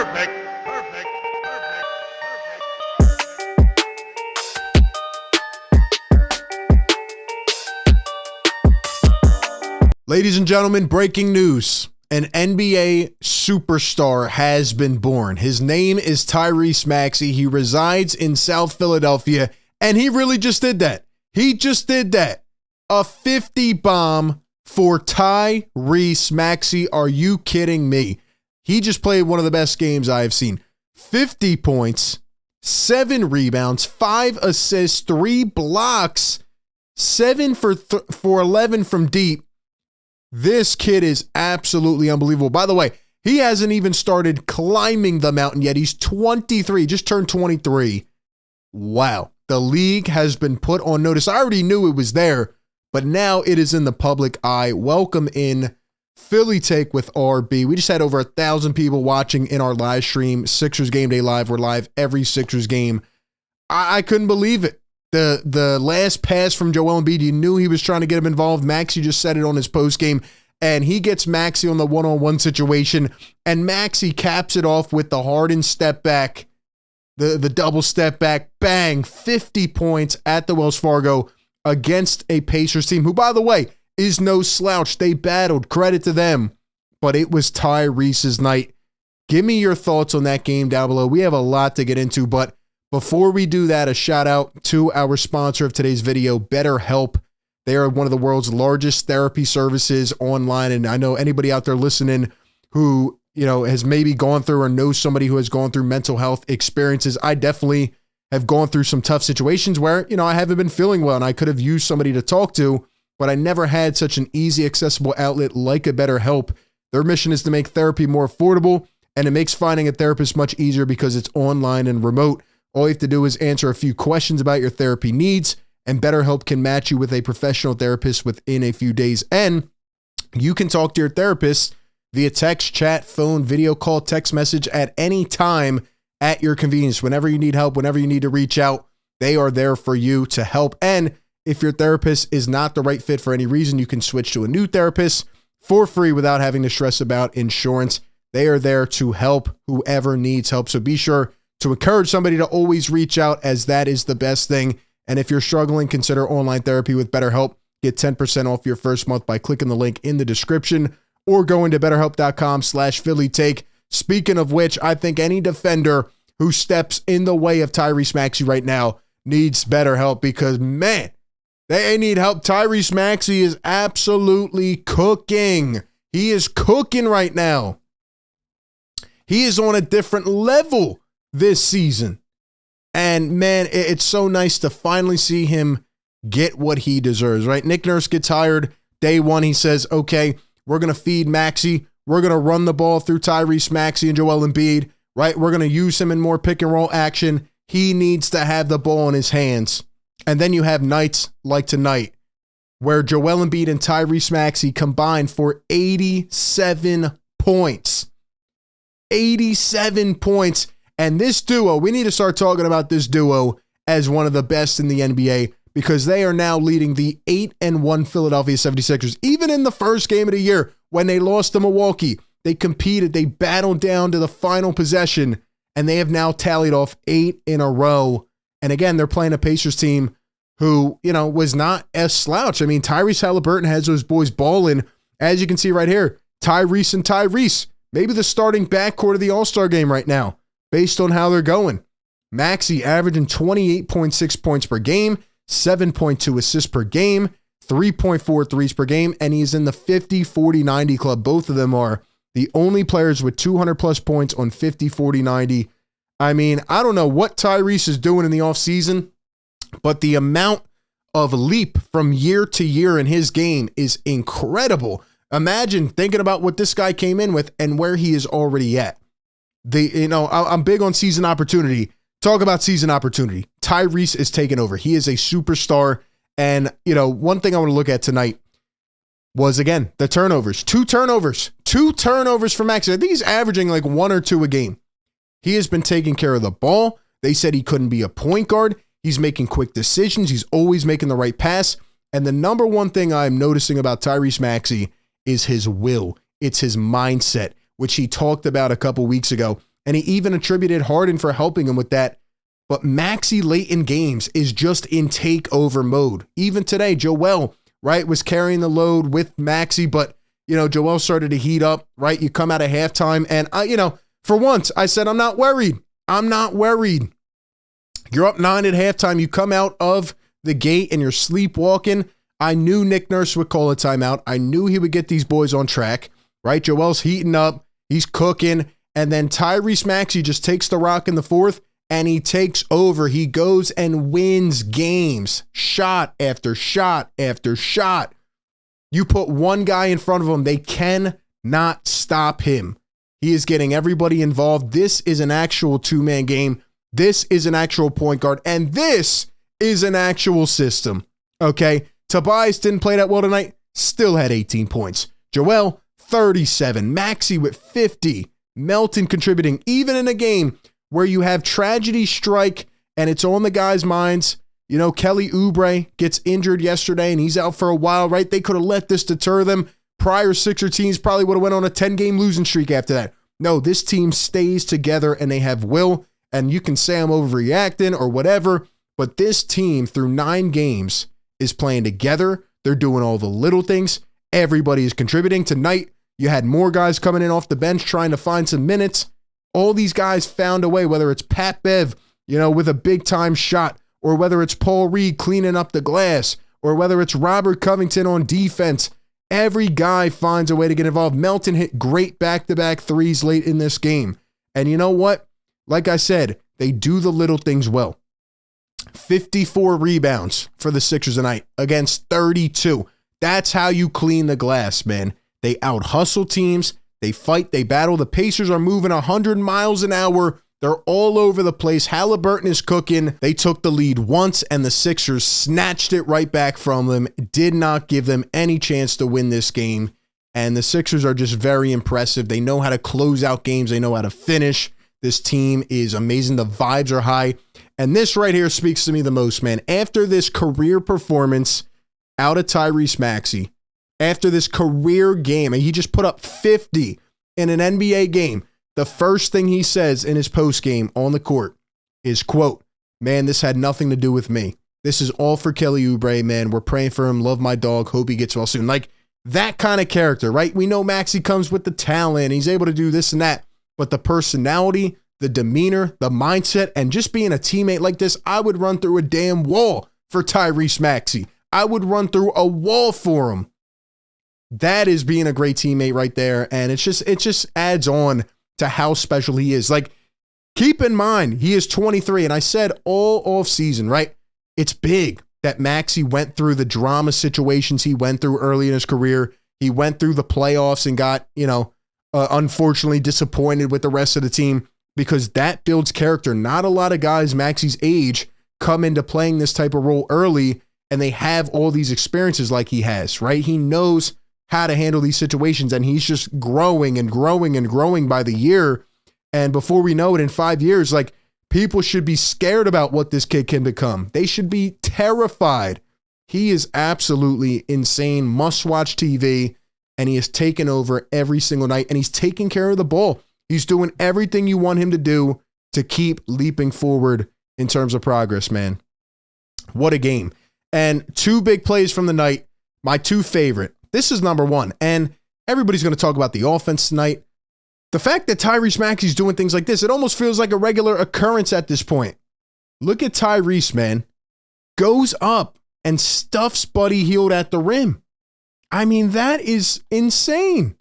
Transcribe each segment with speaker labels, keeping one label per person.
Speaker 1: Perfect.
Speaker 2: Ladies and gentlemen, breaking news. An NBA superstar has been born. His name is Tyrese Maxey. He resides in South Philadelphia, and he really just did that. He just did that. A 50 bomb for Tyrese Maxey. Are you kidding me? He just played one of the best games I have seen. 50 points, 7 rebounds, 5 assists, 3 blocks, 7 for 11 from deep. This kid is absolutely unbelievable. By the way, he hasn't even started climbing the mountain yet. He's 23, just turned 23. Wow. The league has been put on notice. I already knew it was there, but now it is in the public eye. Welcome in Philly Take with RB. We just had over 1,000 people watching in our live stream. Sixers Game Day Live. We're live every Sixers game. I couldn't believe it. The last pass from Joel Embiid, you knew he was trying to get him involved. Maxey just said it on his post game, and he gets Maxey on the one-on-one situation, and Maxey caps it off with the Harden step back, the double step back, bang, 50 points at the Wells Fargo against a Pacers team who, by the way, is no slouch. They battled, credit to them, but it was Tyrese's night. Give me your thoughts on that game down below. We have a lot to get into, but before we do that, a shout out to our sponsor of today's video, BetterHelp. They are one of the world's largest therapy services online. And I know anybody out there listening who, has maybe gone through or knows somebody who has gone through mental health experiences. I definitely have gone through some tough situations where, I haven't been feeling well and I could have used somebody to talk to, but I never had such an easy, accessible outlet like a BetterHelp. Their mission is to make therapy more affordable, and it makes finding a therapist much easier because it's online and remote. All you have to do is answer a few questions about your therapy needs, and BetterHelp can match you with a professional therapist within a few days. And you can talk to your therapist via text, chat, phone, video call, text message at any time at your convenience. Whenever you need help, whenever you need to reach out, they are there for you to help. And if your therapist is not the right fit for any reason, you can switch to a new therapist for free without having to stress about insurance. They are there to help whoever needs help. So be sure to encourage somebody to always reach out, as that is the best thing. And if you're struggling, consider online therapy with BetterHelp. Get 10% off your first month by clicking the link in the description or going to betterhelp.com/PhillyTake. Speaking of which, I think any defender who steps in the way of Tyrese Maxey right now needs BetterHelp, because, man, they need help. Tyrese Maxey is absolutely cooking. He is cooking right now. He is on a different level this season. And man, it's so nice to finally see him get what he deserves, right? Nick Nurse gets hired day one. He says, okay, we're going to feed Maxey. We're going to run the ball through Tyrese Maxey and Joel Embiid, right? We're going to use him in more pick and roll action. He needs to have the ball in his hands. And then you have nights like tonight where Joel Embiid and Tyrese Maxey combined for 87 points. 87 points. And this duo, we need to start talking about this duo as one of the best in the NBA, because they are now leading the 8-1 Philadelphia 76ers. Even in the first game of the year, when they lost to Milwaukee, they competed, they battled down to the final possession, and they have now tallied off 8 in a row. And again, they're playing a Pacers team who, was not a slouch. I mean, Tyrese Halliburton has those boys balling. As you can see right here, Tyrese and Tyrese, maybe the starting backcourt of the All-Star game right now, based on how they're going. Maxey averaging 28.6 points per game, 7.2 assists per game, 3.4 threes per game, and he's in the 50, 40, 90 club. Both of them are the only players with 200 plus points on 50, 40, 90. I mean, I don't know what Tyrese is doing in the offseason, but the amount of leap from year to year in his game is incredible. Imagine thinking about what this guy came in with and where he is already at. I'm big on season opportunity. Talk about season opportunity. Tyrese is taking over. He is a superstar. And, one thing I want to look at tonight was, again, the turnovers. 2 turnovers. 2 turnovers for Maxey. I think he's averaging like 1 or 2 a game. He has been taking care of the ball. They said he couldn't be a point guard. He's making quick decisions. He's always making the right pass. And the number one thing I'm noticing about Tyrese Maxey is his will. It's his mindset, which he talked about a couple weeks ago. And he even attributed Harden for helping him with that. But Maxey late in games is just in takeover mode. Even today, Joel, right, was carrying the load with Maxey, but, Joel started to heat up, right? You come out of halftime, and, for once, I said, I'm not worried. I'm not worried. You're up 9 at halftime. You come out of the gate, and you're sleepwalking. I knew Nick Nurse would call a timeout. I knew he would get these boys on track, right? Joel's heating up. He's cooking. And then Tyrese Maxey just takes the rock in the fourth, and he takes over. He goes and wins games, shot after shot after shot. You put one guy in front of him, they cannot stop him. He is getting everybody involved. This is an actual two-man game. This is an actual point guard, and this is an actual system, okay? Tobias didn't play that well tonight, still had 18 points. Joel, 37. Maxey with 50. Melton contributing, even in a game where you have tragedy strike and it's on the guys' minds. Kelly Oubre gets injured yesterday and he's out for a while, right? They could have let this deter them. Prior Sixer teams probably would have went on a 10-game losing streak after that. No, this team stays together and they have will, and you can say I'm overreacting or whatever, but this team through 9 games is playing together. They're doing all the little things. Everybody is contributing. Tonight, you had more guys coming in off the bench trying to find some minutes. All these guys found a way, whether it's Pat Bev, with a big-time shot, or whether it's Paul Reed cleaning up the glass, or whether it's Robert Covington on defense. Every guy finds a way to get involved. Melton hit great back-to-back threes late in this game. And you know what? Like I said, they do the little things well. 54 rebounds for the Sixers tonight against 32. That's how you clean the glass, man. They out-hustle teams. They fight. They battle. The Pacers are moving 100 miles an hour. They're all over the place. Halliburton is cooking. They took the lead once, and the Sixers snatched it right back from them. Did not give them any chance to win this game. And the Sixers are just very impressive. They know how to close out games. They know how to finish. This team is amazing. The vibes are high. And this right here speaks to me the most, man. After this career performance out of Tyrese Maxey, after this career game, and he just put up 50 in an NBA game, the first thing he says in his post game on the court is, quote, "Man, this had nothing to do with me. This is all for Kelly Oubre, man. We're praying for him. Love my dog. Hope he gets well soon." Like that kind of character, right? We know Maxey comes with the talent. He's able to do this and that. But the personality, the demeanor, the mindset, and just being a teammate like this, I would run through a damn wall for Tyrese Maxey. I would run through a wall for him. That is being a great teammate right there. And it just adds on to how special he is. Like, keep in mind, he is 23. And I said all off season, right? It's big that Maxey went through the drama situations he went through early in his career. He went through the playoffs and got, unfortunately disappointed with the rest of the team, because that builds character. Not a lot of guys Maxey's age come into playing this type of role early and they have all these experiences like he has, right? He knows how to handle these situations, and he's just growing and growing and growing by the year. And before we know it, in 5 years, like, people should be scared about what this kid can become. They should be terrified. He is absolutely insane, must-watch TV, and he has taken over every single night, and he's taking care of the ball. He's doing everything you want him to do to keep leaping forward in terms of progress, man. What a game. And 2 big plays from the night, my 2 favorite. This is number 1, and everybody's going to talk about the offense tonight. The fact that Tyrese Maxey's doing things like this, it almost feels like a regular occurrence at this point. Look at Tyrese, man. Goes up and stuffs Buddy Hield at the rim. I mean, that is insane.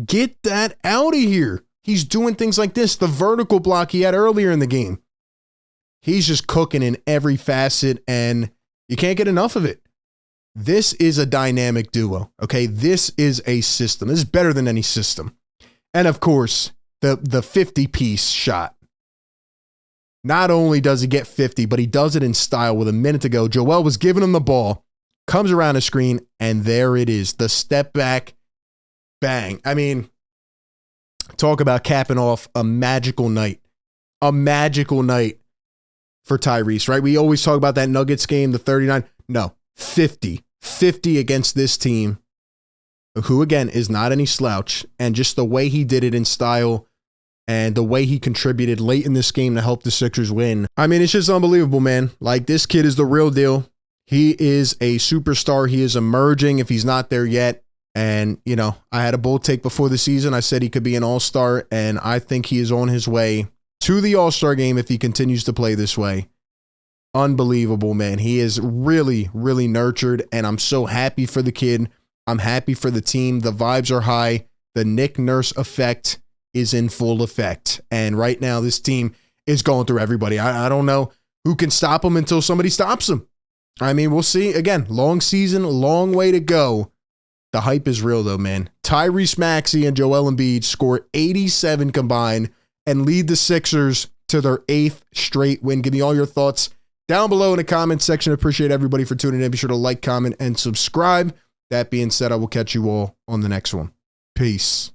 Speaker 2: Get that out of here. He's doing things like this. The vertical block he had earlier in the game. He's just cooking in every facet, and you can't get enough of it. This is a dynamic duo, okay? This is a system. This is better than any system. And of course, the 50-piece shot. Not only does he get 50, but he does it in style with a minute to go. Joel was giving him the ball, comes around the screen, and there it is. The step back, bang. I mean, talk about capping off a magical night. A magical night for Tyrese, right? We always talk about that Nuggets game, the 39. No, 50. 50 against this team, who, again, is not any slouch. And just the way he did it in style and the way he contributed late in this game to help the Sixers win. I mean, it's just unbelievable, man. Like, this kid is the real deal. He is a superstar. He is emerging if he's not there yet. And, you know, I had a bold take before the season. I said he could be an all-star, and I think he is on his way to the all-star game if he continues to play this way. Unbelievable, man. He is really, really nurtured, and I'm so happy for the kid. I'm happy for the team. The vibes are high. The Nick Nurse effect is in full effect. And right now, this team is going through everybody. I don't know who can stop them until somebody stops them. I mean, we'll see. Again, long season, long way to go. The hype is real, though, man. Tyrese Maxey and Joel Embiid score 87 combined and lead the Sixers to their 8th straight win. Give me all your thoughts down below in the comments section. Appreciate everybody for tuning in. Be sure to like, comment, and subscribe. That being said, I will catch you all on the next one. Peace.